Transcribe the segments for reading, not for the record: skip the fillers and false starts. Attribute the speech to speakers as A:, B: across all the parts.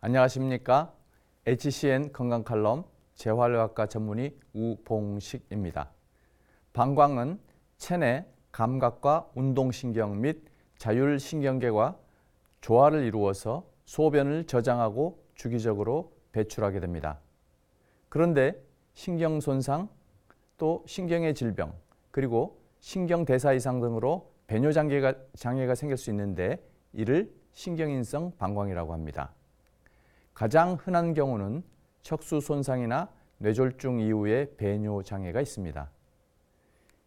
A: 안녕하십니까? HCN 건강칼럼 재활의학과 전문의 우봉식입니다. 방광은 체내 감각과 운동신경 및 자율신경계가 조화를 이루어서 소변을 저장하고 주기적으로 배출하게 됩니다. 그런데 신경손상, 또 신경의 질병, 그리고 신경대사 이상 등으로 배뇨장애가 생길 수 있는데 이를 신경인성 방광이라고 합니다. 가장 흔한 경우는 척수 손상이나 뇌졸중 이후에 배뇨 장애가 있습니다.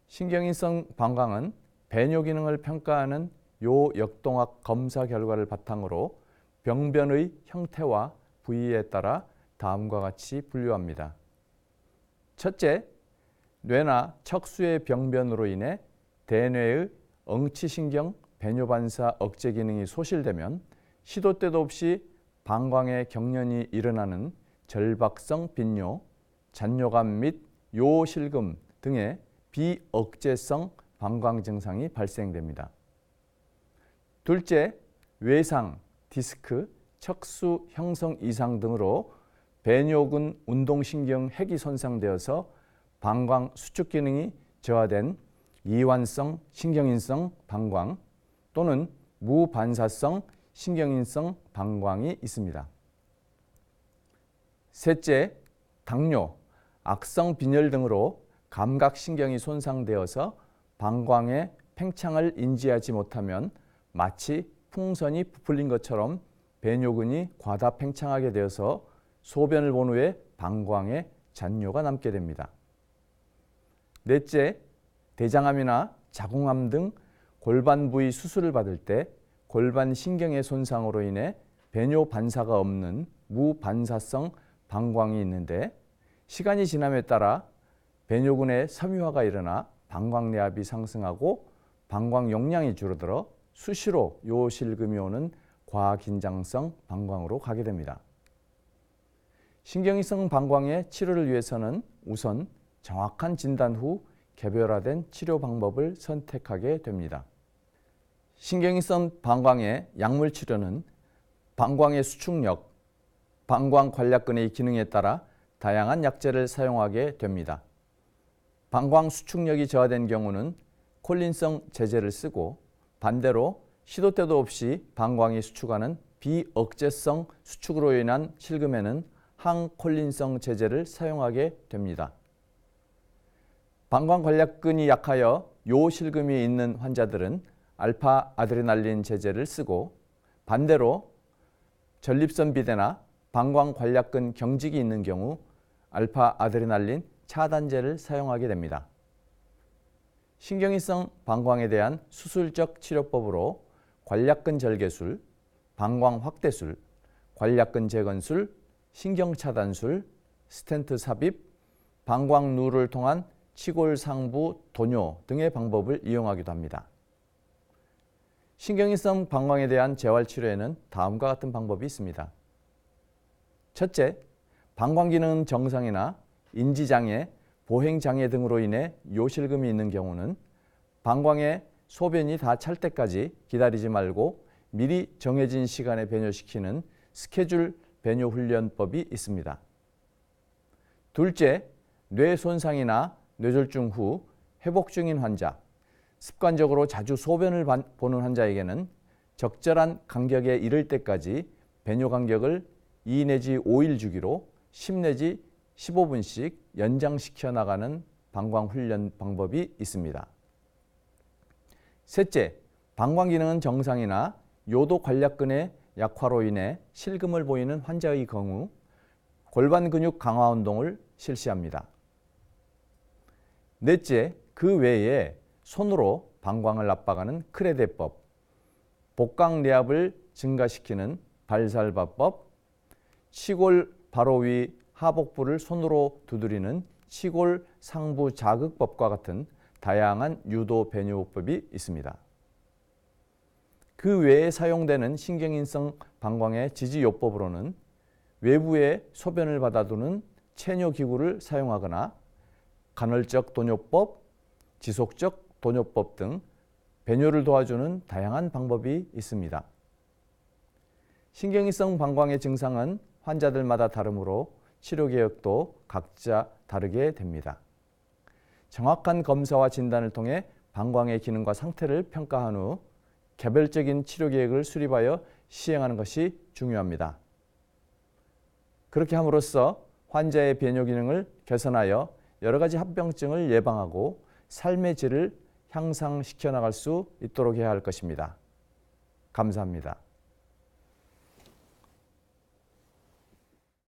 A: 신경인성 방광은 배뇨 기능을 평가하는 요역동학 검사 결과를 바탕으로 병변의 형태와 부위에 따라 다음과 같이 분류합니다. 첫째, 뇌나 척수의 병변으로 인해 대뇌의 응치신경 배뇨 반사 억제 기능이 소실되면 시도 때도 없이 방광에 경련이 일어나는 절박성 빈뇨, 잔뇨감 및 요실금 등의 비억제성 방광 증상이 발생됩니다. 둘째, 외상, 디스크, 척수 형성 이상 등으로 배뇨근 운동신경 핵이 손상되어서 방광 수축 기능이 저하된 이완성 신경인성 방광 또는 무반사성 신경인성 방광이 있습니다. 셋째, 당뇨, 악성 빈혈 등으로 감각신경이 손상되어서 방광의 팽창을 인지하지 못하면 마치 풍선이 부풀린 것처럼 배뇨근이 과다 팽창하게 되어서 소변을 본 후에 방광에 잔뇨가 남게 됩니다. 넷째, 대장암이나 자궁암 등 골반 부위 수술을 받을 때 골반 신경의 손상으로 인해 배뇨 반사가 없는 무반사성 방광이 있는데 시간이 지남에 따라 배뇨근의 섬유화가 일어나 방광내압이 상승하고 방광 용량이 줄어들어 수시로 요실금이 오는 과긴장성 방광으로 가게 됩니다. 신경인성 방광의 치료를 위해서는 우선 정확한 진단 후 개별화된 치료 방법을 선택하게 됩니다. 신경인성 방광의 약물 치료는 방광의 수축력, 방광 관략근의 기능에 따라 다양한 약제를 사용하게 됩니다. 방광 수축력이 저하된 경우는 콜린성 제제를 쓰고 반대로 시도 때도 없이 방광이 수축하는 비억제성 수축으로 인한 실금에는 항콜린성 제제를 사용하게 됩니다. 방광 관략근이 약하여 요실금이 있는 환자들은 알파 아드레날린 제제를 쓰고 반대로 전립선 비대나 방광 관략근 경직이 있는 경우 알파 아드레날린 차단제를 사용하게 됩니다. 신경인성 방광에 대한 수술적 치료법으로 관략근 절개술, 방광 확대술, 관략근 재건술, 신경차단술, 스텐트 삽입, 방광루를 통한 치골 상부 도뇨 등의 방법을 이용하기도 합니다. 신경인성 방광에 대한 재활치료에는 다음과 같은 방법이 있습니다. 첫째, 방광기능 정상이나 인지장애, 보행장애 등으로 인해 요실금이 있는 경우는 방광에 소변이 다 찰 때까지 기다리지 말고 미리 정해진 시간에 배뇨시키는 스케줄 배뇨 훈련법이 있습니다. 둘째, 뇌 손상이나 뇌졸중 후 회복 중인 환자, 습관적으로 자주 소변을 보는 환자에게는 적절한 간격에 이를 때까지 배뇨 간격을 2 내지 5일 주기로 10 내지 15분씩 연장시켜 나가는 방광 훈련 방법이 있습니다. 셋째, 방광 기능은 정상이나 요도 관략근의 약화로 인해 실금을 보이는 환자의 경우 골반 근육 강화 운동을 실시합니다. 넷째, 그 외에 손으로 방광을 압박하는 크레데법, 복강 내압을 증가시키는 발살바법, 치골 바로 위 하복부를 손으로 두드리는 치골 상부 자극법과 같은 다양한 유도 배뇨법이 있습니다. 그 외에 사용되는 신경인성 방광의 지지요법으로는 외부에 소변을 받아두는 체뇨기구를 사용하거나 간헐적 도뇨법, 지속적 도뇨법 등 배뇨를 도와주는 다양한 방법이 있습니다. 신경이성 방광의 증상은 환자들마다 다르므로 치료 계획도 각자 다르게 됩니다. 정확한 검사와 진단을 통해 방광의 기능과 상태를 평가한 후 개별적인 치료 계획을 수립하여 시행하는 것이 중요합니다. 그렇게 함으로써 환자의 배뇨 기능을 개선하여 여러 가지 합병증을 예방하고 삶의 질을 향상시켜 나갈 수 있도록 해야 할 것입니다. 감사합니다.